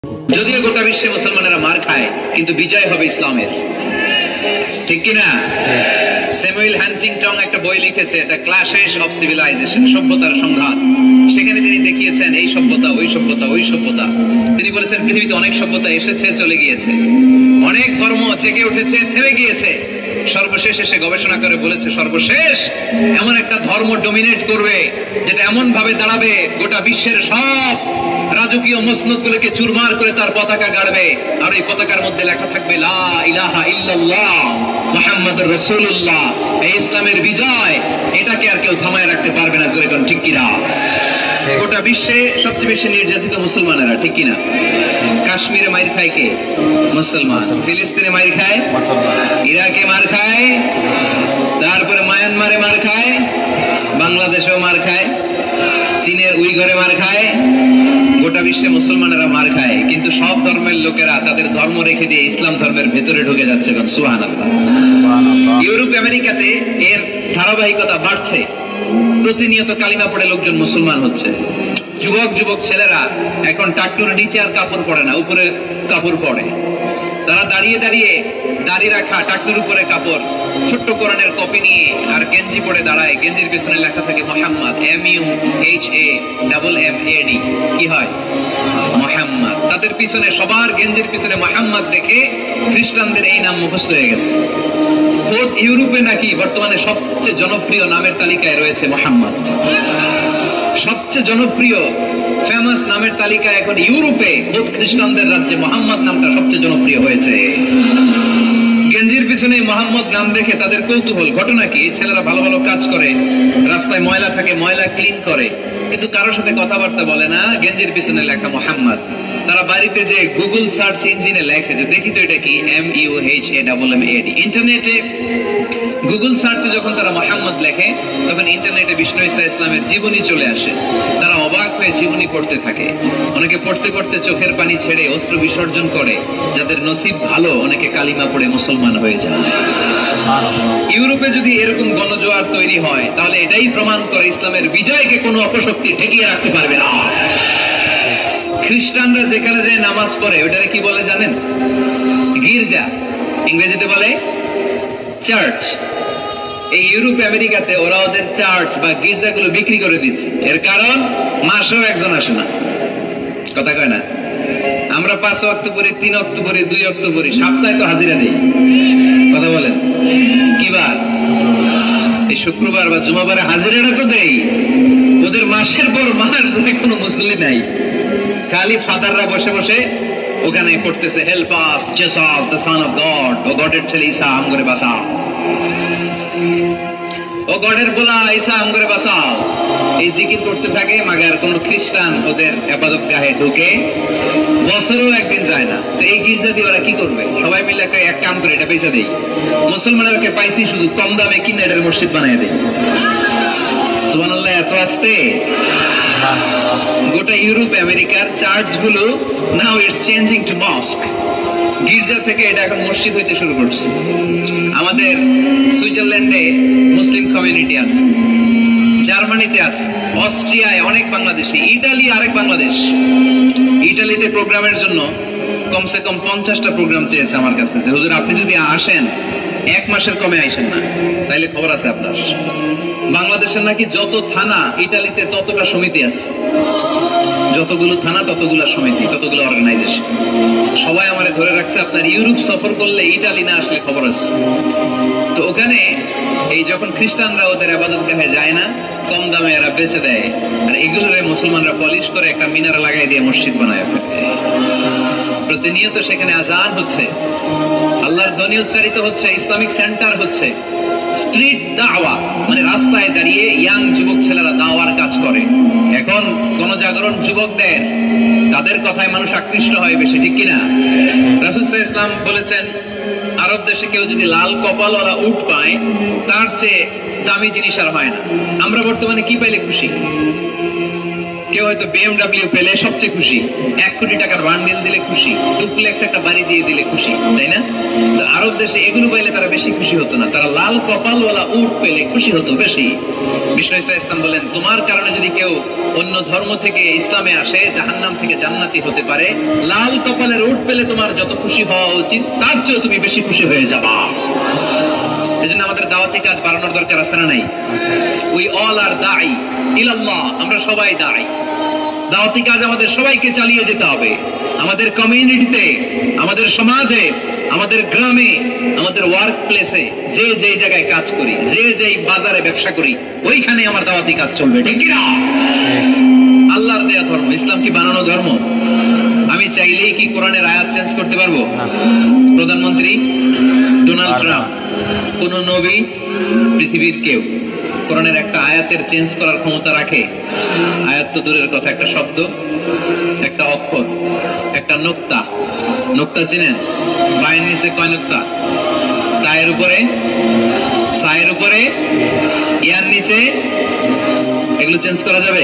যদিও গোটা বিশ্বে মুসলমানেরা মার খায়, কিন্তু বিজয় হবে ইসলামের, ঠিক কিনা? স্যামুয়েল হান্টিংটন একটা বই লিখেছে, দ্য ক্ল্যাশেস অফ সিভিলাইজেশন, সভ্যতার সংঘাত। সেখানে তিনি দেখিয়েছেন এই সভ্যতা, ওই সভ্যতা, ওই সভ্যতা। তিনি বলেছেন পৃথিবীতে অনেক সভ্যতা এসেছে, চলে গিয়েছে, অনেক ধর্ম জেগে উঠেছে, থেমে গিয়েছে। সর্বশেষ এসে গবেষণা করে বলেছে, সর্বশেষ এমন একটা ধর্ম ডমিনেট করবে যেটা এমন ভাবে দাঁড়াবে গোটা বিশ্বের সব রাজকীয় মসনদগুলোকে চুরমার করে তার পতাকা গাড়বে, আর এই পতাকার মধ্যে লেখা থাকবে লা ইলাহা ইল্লাল্লাহ মুহাম্মাদুর রাসূলুল্লাহ। এই ইসলামের বিজয়, এটাকে আর কেউ থামায় রাখতে পারবে না। জোরে কোন ঠিক কিনা? গোটা বিশ্বে সবচেয়ে বেশি নির্যাতিত মুসলমানেরা, ঠিক কিনা? কাশ্মীরে মাইর খায় কে? মুসলমান। ফিলিস্তিনে মাইর খায় মুসলমান। ইরাকে মার খায়, তারপরে মায়ানমারে মার খায়, বাংলাদেশেও মার খায়, চীনের উইঘরে মার খায়। গোটা বিশ্বে মুসলমানেরা মার খায়, কিন্তু সব ধর্মের লোকেরা তাদের ধর্ম রেখে দিয়ে ইসলাম ধর্মের ভেতরে ঢুকে যাচ্ছে। সুবহানাল্লাহ। ইউরোপ আমেরিকাতে এর ধারাবাহিকতা বাড়ছে, প্রতিনিয়ত কালিমা পড়ে লোকজন মুসলমান হচ্ছে। যুবক যুবক ছেলেরা এখন টাকটুর নিচে আর কাপড় পরে না, উপরে কাপড় পরে। তারা দাঁড়িয়ে দাঁড়িয়ে দাড়ি রাখা, টাকটুর উপরে কাপড়, ছোট্ট কোরআনের কপি নিয়ে আর গেঞ্জি পরে দাঁড়ায়। গেঞ্জির পিছনে লেখা থাকে মোহাম্মদ, MUHAMMAD। কি হয়? মোহাম্মদ। তাদের পিছনে, সবার গেঞ্জির পিছনে মোহাম্মদ দেখে খ্রিস্টানদের এই নাম মুখস্থ হয়ে গেছে। খোদ ইউরোপে নাকি বর্তমানে সবচেয়ে জনপ্রিয় নামের তালিকায় রয়েছে মোহাম্মদ। সবচেয়ে জনপ্রিয় ফেমাস নামের তালিকায় এখন ইউরোপে খোদ খ্রিস্টানদের রাজ্যে মোহাম্মদ নামটা সবচেয়ে জনপ্রিয় হয়েছে। গেঞ্জির পিছনে মোহাম্মদ নাম দেখে তাদের কৌতূহল। ঘটনা কি? ছেলেরা ভালো ভালো কাজ করে, রাস্তায় ময়লা থাকে, ময়লা ক্লিন করে, কিন্তু কারোর সাথে কথাবার্তা বলে না। গেঞ্জির পিছনে লেখা মোহাম্মদ। তারা বাড়িতে যে গুগল সার্চ ইঞ্জিনে লেখে যে দেখি তো এটা কি, MUHAMMAD। ইন্টারনেটে গুগল সার্চে যখন তারা মোহাম্মদ লেখে, তখন ইন্টারনেটে বিষ্ণু ঈসা ইসলামের জীবনী চলে আসে। তারা অবাক হয়ে জীবনী পড়তে থাকে। অনেকে পড়তে পড়তে চোখের পানি ছেড়ে অস্ত্র বিসর্জন করে। যাদের নসিব ভালো, অনেকে কালিমা পড়ে মুসলমান হয়ে যায়। ইউরোপে যদি এরকম গণজোয়ার তৈরি হয়, তাহলে এটাই প্রমাণ করে ইসলামের বিজয়কে কোনো অপশক্তি ঠেকিয়ে রাখতে পারবে না। খ্রিস্টানরা যেখানে যে নামাজ পড়ে, ওটারে কি বলে জানেন? গির্জা। ইংরেজিতে বলে চার্চ। এই ইউরোপ আমেরিকাতে ওরা ওদের চার্চ বা গির্জাগুলো বিক্রি করে দিচ্ছে। এর কারণ, মাসেও একজন আসে না, কথা কয় না। আমরা 5 ওয়াক্ত পড়ি, 3 ওয়াক্ত পড়ি, 2 ওয়াক্ত পড়ি, সপ্তাহে তো হাজিরা নেই, কথা বলেন। কি বার? এই শুক্রবার বা জুমাবারে হাজিরাটা তো দেই। ওদের মাসের পর মাস যদি কোনো মুসলিম নাই, খালি ফাদাররা বসে বসে ওখানে পড়তেছে, help us Jesus the son of God, ও গডের ছেলে ঈসা আমগরে বাঁচাও, ও গডের গোলা ঈসা আমগরে বাঁচাও। এই জিকির করতে থাকে। মাগার কোন খ্রিস্টান ওদের ইবাদত গাহে ঢুকে বছরেও একদিন যায় না। তো এই গির্জা দিয়ে ওরা কি করবে? সবাই মিলে এক কাম করে এটা পয়সা দেই, মুসলমানদেরকে পাইছি শুধু কম দামে কিনে এটার মসজিদ বানিয়ে দেয়। সুবহানাল্লাহ। এত আসতে গোটা ইউরোপ আমেরিকার চার্চ গুলো নাও ইটস চেঞ্জিং টু মস্ক। গির্জা থেকে এটা এখন মসজিদ হইতে শুরু করছে। আমাদের সুইজারল্যান্ডে মুসলিম কমিউনিটি আছে, জার্মানিতে আছে, অস্ট্রিয়ায় অনেক বাংলাদেশি, ইটালি আরেক বাংলাদেশ। ইটালিতে প্রোগ্রামের জন্য কমসে কম 50টা প্রোগ্রাম চেয়েছে আমার কাছে, যে হুজুর আপনি যদি আসেন 1 মাসের কমে আইসেন না, তাইলে খবর আছে আপনার। বাংলাদেশের নাকি যত থানা, ইটালিতে ততটা সমিতি আছে। যতগুলো থানা ততগুলো সমিতি, ততগুলো অর্গানাইজেশন। সবাই আমারে ধরে রাখছে, আপনার ইউরোপ সফর করলে ইটালি না আসলে খবর আছে। তো ওখানে এই যখন খ্রিস্টানরা ওদের ইবাদত গাহে যায় না, কম দামে এরা বেচে দেয়, আর এগুলোরে মুসলমানরা পলিশ করে একটা মিনার লাগাই দিয়ে মসজিদ বানায় ফেলে। প্রতিনিয়ত সেখানে আজান হচ্ছে, আল্লাহর ধ্বনি উচ্চারিত হচ্ছে, ইসলামিক সেন্টার হচ্ছে। স্ট্রিট দাওয়া মানে রাস্তায় দাঁড়িয়ে ইয়াং যুবক ছেলেরা দাওয়ার কাজ করে। এখন গণজাগরণ যুবকদের, তাদের কথায় মানুষ আকৃষ্ট হয় বেশি, ঠিক কিনা? রাসূল সাল্লাল্লাহু আলাইহি ওয়াসাল্লাম বলেছেন, আরব দেশে কেউ যদি লাল কপালওয়ালা উট পায়, তার চেয়ে দামি জিনিস আর হয় না। আমরা বর্তমানে কি পাইলে খুশি? কেউ হয়তো BMW পেলে সবচেয়ে খুশি, 1 কোটি টাকার বান্ডিল দিলে খুশি, ডুপ্লেক্স একটা বাড়ি দিয়ে দিলে খুশি, তাই না? তো আরব দেশে এগুলো পাইলে তারা বেশি খুশি হতো না, তারা লাল কপালওয়ালা উট পেলে খুশি হতো বেশি। বিষ্ণু ঈসা ইসলাম বলেন, তোমার কারণে যদি কেউ অন্য ধর্ম থেকে ইসলামে আসে জাহান্নাম থেকে জান্নাতি হতে পারে, লাল কপালের উট পেলে তোমার যত খুশি হওয়া উচিত তার চেয়ে তুমি বেশি খুশি হয়ে যাবা। এজন্য আমাদের দাওয়াতি কাজ বাড়ানোর দরকার আছে না নাই? উই অল আর দাঈ ইলাল্লাহ, আমরা সবাই দাঈ। দাওয়াতি কাজ আমাদের সবাইকে চালিয়ে যেতে হবে। আমাদের কমিউনিটিতে, আমাদের সমাজে, আমাদের গ্রামে, আমাদের ওয়ার্ক প্লেসে, যে যেই জায়গায় কাজ করি, যে যেই বাজারে ব্যবসা করি, ওইখানে আমার দাওয়াতি কাজ চলবে, ঠিক কি না? আল্লাহর দেয়া ধর্ম, ইসলাম কি বানানো ধর্ম? আমি চাইলেই কি কোরআনের আয়াত চেঞ্জ করতে পারবো? প্রধানমন্ত্রী ডোনাল্ড ট্রাম্প, কোন নবী, পৃথিবীর কেউ কোরআনের একটা আয়াতের চেঞ্জ করার ক্ষমতা রাখে? আয়াত তো দূরের কথা, একটা শব্দ, একটা অক্ষর, একটা নোক্তা। নোক্তা চিনেন? বায়ের নিচে কয় নোক্তা? তায়ের উপরে, সায়ের উপরে, ইয়ার নিচে, এগুলো চেঞ্জ করা যাবে?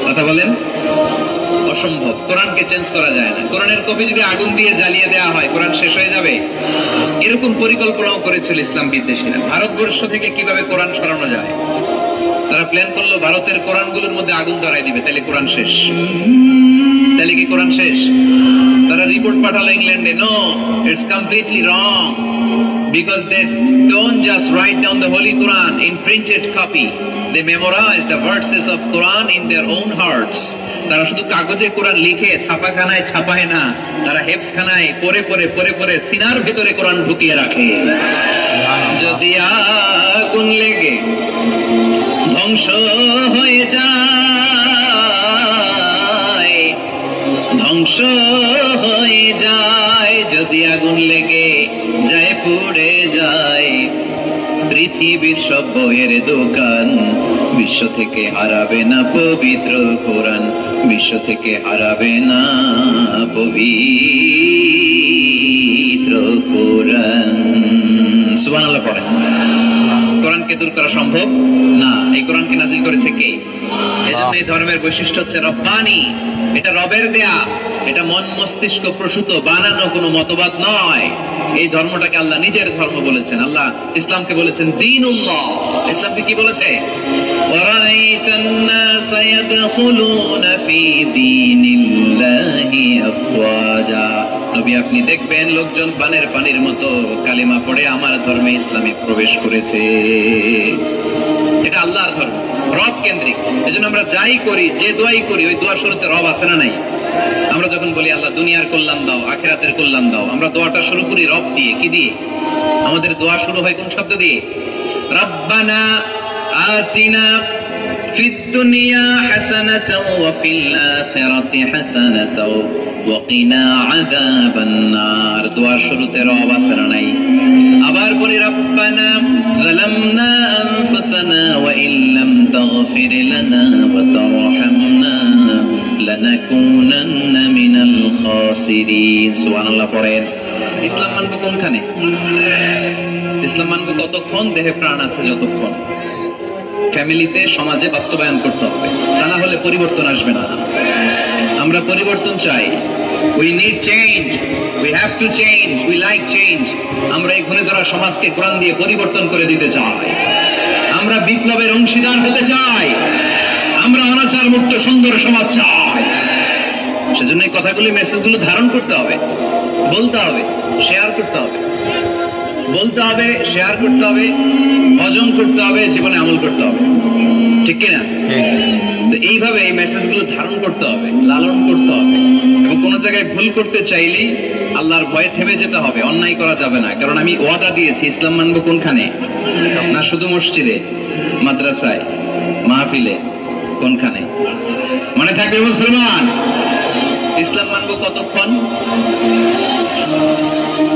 কথা বলেন। অসম্ভব। কোরআনকে চেঞ্জ করা যায় না। কোরআনের কপি যদি আগুন দিয়ে জ্বালিয়ে দেওয়া হয় কোরআন শেষ হয়ে যাবে। এরকম পরিকল্পনাও করেছিল ইসলাম বিদ্বেষীরা, ভারতবর্ষ থেকে কিভাবে কোরআন সরানো যায়। তারা প্ল্যান করলো ভারতের কোরআনগুলোর মধ্যে আগুন ধরাই দিবে, তাহলে কোরআন শেষ। তাহলে কি কোরআন শেষ? তারা রিপোর্ট পাঠালো ইংল্যান্ডে, no, it's completely wrong, because they don't just write down the Holy Quran in printed copy, they memorize the verses of Quran in their own hearts. তারা শুধু কাগজে কোরআন লিখে ছাপাখানায় ছাপায় না, তারা হেফজখানায় পড়ে পড়ে পড়ে পড়ে সিনার ভিতরে কোরআন ঢুকিয়ে রাখে। যদি আগুন লেগে ধ্বংস হয়ে যায়, ধ্বংস হয়ে যায়, যদি আগুন লেগে যায় পুড়ে যায় পৃথিবীর সব বইয়ের দোকান, বিশ্ব থেকে হারাবে না পবিত্র কোরআন, বিশ্ব থেকে হারাবে না পবিত্র কোরআন। সুবহানাল্লাহ পড়েন। কোরআনকে দূর করা সম্ভব না। এই কোরআনকে নাজিল করেছে কে? এজন্য এই ধর্মের বৈশিষ্ট্য হচ্ছে রব্বানি, এটা রবের দেয়া, এটা মন মস্তিষ্ক প্রসূত বানানো কোনো মতবাদ নয়। এই ধর্মটাকে আল্লাহ নিজের ধর্ম বলেছেন। আল্লাহ ইসলামকে বলেছেন দীনুল্লাহ। ইসলামকে কি বলেছে? ওয়ারাইতান নাস ইয়াদখুলুনা ফি দীনিল্লাহি আফওয়াজা। নবী আপনি দেখবেন লোকজন পানের পানির মতো কালিমা পড়ে আমার ধর্মে ইসলামে প্রবেশ করেছে। এটা আল্লাহর ধর্ম, রব কেন্দ্রিক। এজন্য আমরা যাই করি, যে দোয়াই করি, ওই দোয়ার শুরুতে রব আছে না নাই? আমরা যখন বলি আল্লাহ দুনিয়ার কল্যাণ দাও, আখিরাতের কল্যাণ দাও, আমরা দোয়াটা শুরু করি রব দিয়ে। কি দিয়ে? আমাদের দোয়া শুরু হয় কোন শব্দ দিয়ে? রব্বানা আতিনা ফিদ দুনিয়া হাসানাতাও ওয়া ফিল আখিরাতি হাসানাতাও ওয়া কিনা আযাবান নার। দোয়ার শুরুতে রব আছে না নাই? আবার বলি রব্বানা যালামনা আনফুসানা ওয়া ইল্লাম তাগফির লানা ওয়া তারহামনা লানাকুনান্না মিনাল খাসিরিন। সুবহানাল্লাহ পড়েন। ইসলাম মানবো কোনখানে? ইসলাম মানবো কতক্ষণ? দেহে প্রাণ আছে যতক্ষণ। ফ্যামিলিতে, সমাজে বাস্তবায়ন করতে হবে, তা না হলে পরিবর্তন আসবে না। আমরা পরিবর্তন চাই। We need change. We have to change. We like change. আমরা এই ঘুরে ধরা সমাজকে কোরআন দিয়ে পরিবর্তন করে দিতে চাই। আমরা বিপ্লবের অংশীদার হতে চাই। আমরা অনাচার মুক্ত সুন্দর সমাজ চাই। সেজন্য এই কথাগুলি, মেসেজগুলো ধারণ করতে হবে, বলতে হবে, শেয়ার করতে হবে, বলতে হবে, শেয়ার করতে হবে, হজম করতে হবে, জীবনে আমল করতে হবে, ঠিক কিনা? তো এইভাবে এই মেসেজগুলো ধারণ করতে হবে, লালন করতে হবে। এবং কোন জায়গায় ভুল করতে চাইলেই আল্লাহর ভয়ে থেমে যেতে হবে, অন্যায় করা যাবে না। কারণ আমি ওয়াদা দিয়েছি ইসলাম মানবো কোনখানে? না শুধু মসজিদে, মাদ্রাসায়, মাহফিলে, কোনখানে? মনে থাকবে মুসলমান। ইসলাম মানবো কতক্ষণ?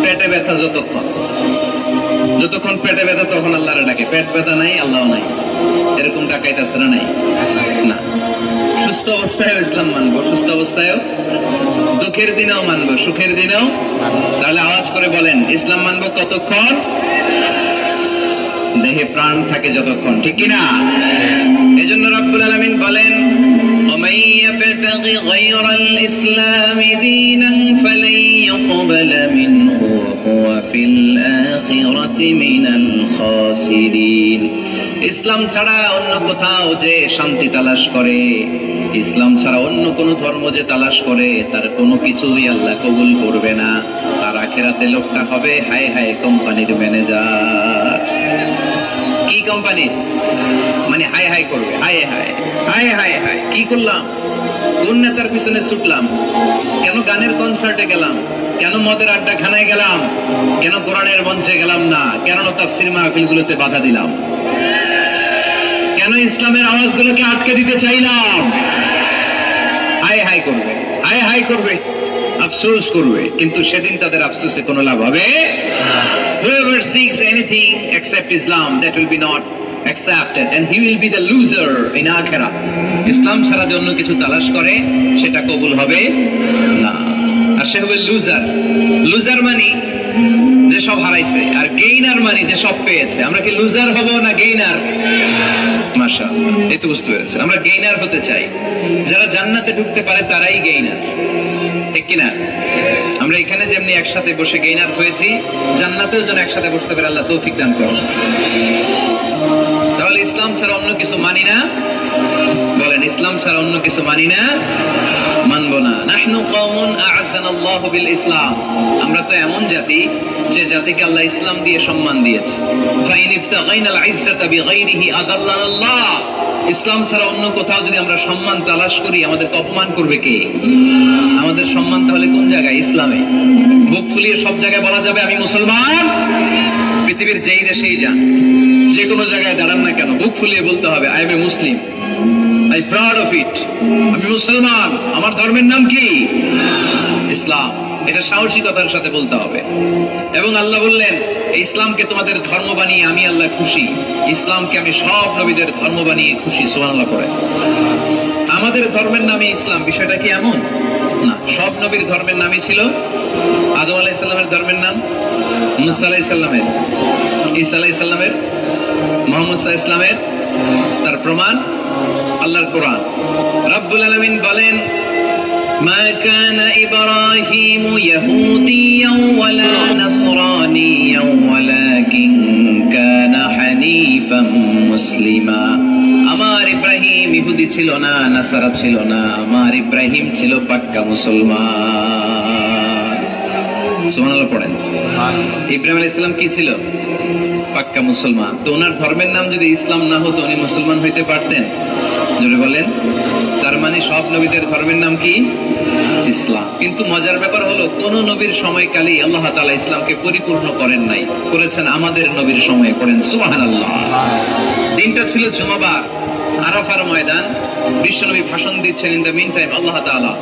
পেটে ব্যথা যতক্ষণ। যতক্ষণ পেটে ব্যথা তখন আল্লাহরে ডাকে। পেট ব্যথা নাই, আল্লাহ নাই, এরকম ডাকাইতেছে না? নাই না। সুস্থ অবস্থায়ও ইসলাম মানবো, সুস্থ অবস্থায়ও, দুঃখের দিনেও মানবো, সুখের দিনেও। তাহলে আওয়াজ করে বলেন ইসলাম মানবো কতক্ষণ? দেহে প্রাণ থাকে যতক্ষণ, ঠিক কিনা? এজন্য রব্বুল আলামিন বলেন ومن يبتغ غير الإسلام دينا فلن يقبل منه وهو في الآخرة من الخاسرين ইসলাম ছাড়া অন্য কোথাও যে শান্তি তালাশ করে, ইসলাম ছাড়া অন্য কোন ধর্ম যে তালাশ করে, তার কোনো কিছুই আল্লাহ কবুল করবে না। তার আখিরাতে লোকটা হবে হায় হায় কোম্পানির ম্যানেজার। কি কোম্পানি? মানে হায় হায় করবে, হায় হায় হায় হায় হায়, কি করলাম, কোন নেতার পিছনে ছুটলাম, কেন গানের কনসার্টে গেলাম, কেন মদের আড্ডা খানায় গেলাম, কেন কোরআনের মঞ্চে গেলাম না, কেন তাফসীর মাহফিলগুলোতে বাধা দিলাম, কেন ইসলামের আওয়াজগুলোকে আটকে দিতে চাইলাম। হায় হায় করবে, হায় হায় করবে, আফসোস করবে, কিন্তু সেদিন তাদের আফসোসে কোনো লাভ হবে না। Whoever seeks anything except Islam, that will be not accepted and he will be the loser in akhirah. ইসলাম ছাড়া যে অন্য কিছু তালাশ করে সেটা কবুল হবে না, আর সে হবে লুজার। লুজার মানে যে সব হারাইছে, আর গেইনার মানে যে সব পেয়েছে। আমরা কি লুজার হব না গেইনার? মাশাআল্লাহ, এই তো বুঝতে পেরেছেন, আমরা গেইনার হতে চাই। যারা জান্নাতে ঢুকতে পারে তারাই গেইনার, ঠিক কিনা? আমরা এখানে যেমনি একসাথে বসে গেইনার হয়েছি, জান্নাতেও যেন একসাথে বসতে পারে, আল্লাহ তৌফিক দান করুন। তাহলে ইসলাম ছাড়া অন্য কিছু মানি না, বলেন ইসলাম ছাড়া অন্য কিছু মানি না, মানবো না। নাহনু কওমুন আ'আযানাল্লাহু বিল ইসলাম, আমরা তো এমন জাতি যে জাতিকে আল্লাহ ইসলাম দিয়ে সম্মান দিয়েছে। ফাইন ইবতাগাইনাল ইজ্জাতা বিগাইরিহি আদাল্লানাল্লাহ, ইসলাম ছাড়া অন্য কোথাও যদি আমরা সম্মান তালাশ করি আমাদেরকে অপমান করবে কে? আমাদের সম্মান তাহলে কোন জায়গায়? ইসলামে। বুক ফুলিয়ে সব জায়গায় বলা যাবে আমি মুসলমান। পৃথিবীর যেই দেশেই যান, যে কোনো জায়গায় দাঁড়ান না কেন, বুক ফুলিয়ে বলতে হবে I M A Muslim, I proud of it, আমি মুসলমান, আমার ধর্মের নাম কি? ইসলাম। এটা সাহসিকতার সাথে বলতে হবে। এবং আল্লাহ বললেন ইসলামকে তোমাদের ধর্ম বানিয়ে আমি আল্লাহ খুশি, ইসলামকে আমি সব নবীদের ধর্ম বানিয়ে খুশি। সুবহানাল্লাহ পড়ে। আমাদের ধর্মের নামই ইসলাম, বিষয়টা কি এমন না? সব নবীর ধর্মের নামই ছিল। আদম আলাইহিস সালামের ধর্মের নাম, মুসা আলাইহিস সালামের, ঈসা আলাইহিস সালামের, মুহাম্মদ সাল্লাল্লাহু আলাইহি ওয়াসাল্লামের। তার প্রমাণ আল্লাহর কোরআন। রব্বুল আলামিন বলেন মা কানা ইব্রাহিমু ইয়াহুদিয়ান ওয়ালা নাসরানিয়ান ওয়ালাকিন কানা হানিফাম মুসলিমা। আমার ইব্রাহিম ইহুদি ছিল না, নাসারা ছিল না, আমার ইব্রাহিম ছিল পাক্কা মুসলমান। সুবহানাল্লাহ পড়েন। ইব্রাহিম আলাইহিস সালাম কি ছিল? পাক্কা মুসলমান। তো ওনার ধর্মের নাম যদি ইসলাম না হতো উনি মুসলমান হইতে পারতেন? জোরে বলেন। তার মানে সব নবীদের ধর্মের নাম কি? ইসলাম। কিন্তু মজার ব্যাপার হলো কোন নবীর সময়কালেই আল্লাহ তাআলা ইসলামকে পরিপূর্ণ করেন নাই, করেছেন আমাদের নবীর সময়ে। পড়েন সুবহানাল্লাহ। দিনটা ছিল জুমাবার, আরাফার ময়দান। বিশ্বনবী ভাষণ দিচ্ছেন। ইন দ্য মিন টাইম আল্লাহ তাআলা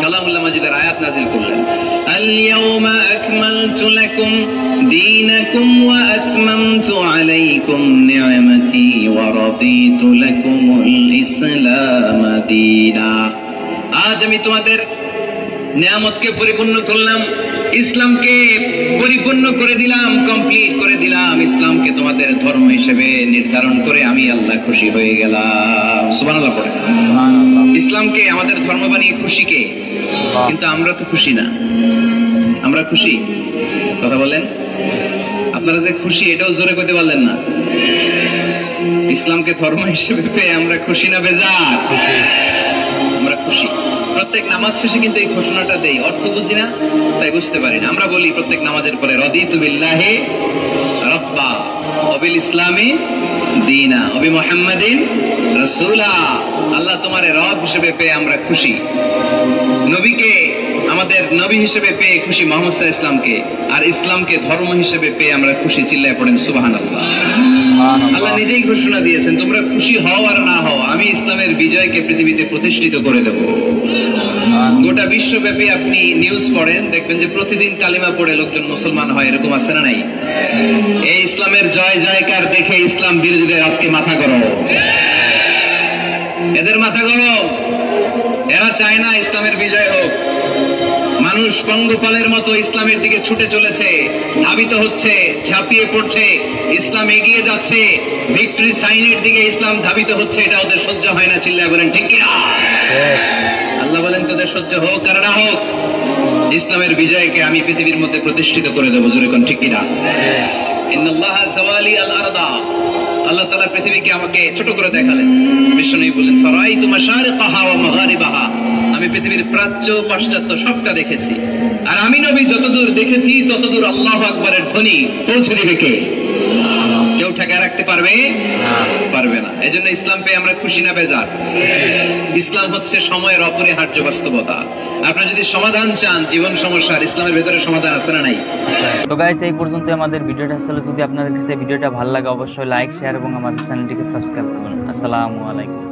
কালামুল্লাহ মাজিদের আয়াত নাযিল করলেন। আল ইয়াউমা আকমালতু লাকুম দীনাকুম ওয়া আতমামতু আলাইকুম নি'মাতি ওয়া রাদিতু লাকুমুল ইসলাম দীনা। আজ আমি তোমাদের নিয়ামতকে পরিপূর্ণ করলাম, ইসলামকে পরিপূর্ণ করে দিলাম, কমপ্লিট করে দিলাম। ইসলামকে তোমাদের ধর্ম হিসেবে নির্ধারণ করে আমি আল্লাহ খুশি হয়ে গেলাম। সুবহানাল্লাহ পড়ে। ইসলামকে আমাদের ধর্ম বানিয়ে খুশি কে? কিন্তু আমরা তো খুশি না। আমরা খুশি? কথা বলেন। আপনারা যে খুশি এটাও জোরে কইতে পারলেন না। ইসলামকে ধর্ম হিসেবে পেয়ে আমরা খুশি না বেজার? আমরা খুশি। প্রত্যেক নামাজ শেষে কিন্তু এই ঘোষণাটা দেই, অর্থ বুঝি না তাই বুঝতে পারি না। আমরা বলি প্রত্যেক নামাজের পরে রাদিতু বিল্লাহি রাব্বা ওয়া বিল ইসলামি দীনা ওয়া বি মুহাম্মাদিন রাসূলা। আল্লাহ তোমারে রব হিসেবে পেয়ে আমরা খুশি, নবীকে আমাদের নবী হিসেবে পেয়ে খুশি, মুহাম্মদ সাল্লাল্লাহু আলাইহি ওয়াসাল্লামকে, আর ইসলামকে ধর্ম হিসেবে পেয়ে আমরা খুশি। চিল্লায় পড়েন সুবহানাল্লাহ। আল্লাহ নিজেই ঘোষণা দিয়েছেন তোমরা খুশি হও আর না হও, আমি ইসলামের বিজয়কে পৃথিবীতে প্রতিষ্ঠিত করে দেব। গোটা বিশ্বব্যাপী আপনি নিউজ পড়েন, দেখবেন যে প্রতিদিন কালিমা পড়ে লোকজন মুসলমান হয়। এরকম আছে না নাই? এই ইসলামের জয় জয়কার দেখে ইসলাম বিরোধীদের আজকে মাথা গরম, এদের মাথা গরম। এরা চায় না ইসলামের বিজয় হোক। মানুষ পঙ্গপালের মতো ইসলামের দিকে ছুটে চলেছে, ধাবিত হচ্ছে, ঝাঁপিয়ে পড়ছে। ইসলাম এগিয়ে যাচ্ছে, ভিক্টরি সাইনের দিকে ইসলাম ধাবিত হচ্ছে, এটা ওদের সহ্য হয় না। চিল্লায় বলেন ঠিক কিনা? আল্লাহ বলেন তোদের সহ্য হোক আর না হোক, ইসলামের বিজয়কে আমি পৃথিবীর মধ্যে প্রতিষ্ঠিত করে দেবো। জোরে কোন ঠিক কিনা? ইন্নাল্লাহা যাওয়ালি আল আরদা, আল্লাহ তাআলা পৃথিবীকে আমাকে ছোট করে দেখালেন। বিষ্ণু বলেন ফারাইতু মাশারিকাহা ওয়া মাগারিবাহা, আমি পৃথিবীর প্রাচ্য পাশ্চাত্য সবটা দেখেছি। আর আমি নবী যতদূর দেখেছি ততদূর আল্লাহু আকবারের ধ্বনি পৌঁছে দিবে কে? কেউ ঠেকায় রাখতে পারবে? পারবে না। এজন্য ইসলাম পেয়ে আমরা খুশি না বেজার? ইসলাম হচ্ছে সময়ের অপরিহার্য বাস্তবতা। আপনি যদি সমাধান চান জীবন সমস্যার, ইসলামের ভেতরে সমাধান আছে না নাই? তো গাইস, এই পর্যন্ত আমাদের ভিডিওটা আসলে যদি আপনাদের কাছে ভিডিওটা ভালো লাগে অবশ্যই লাইক, শেয়ার এবং আমাদের চ্যানেলটিকে সাবস্ক্রাইব করুন। আসসালামু আলাইকুম।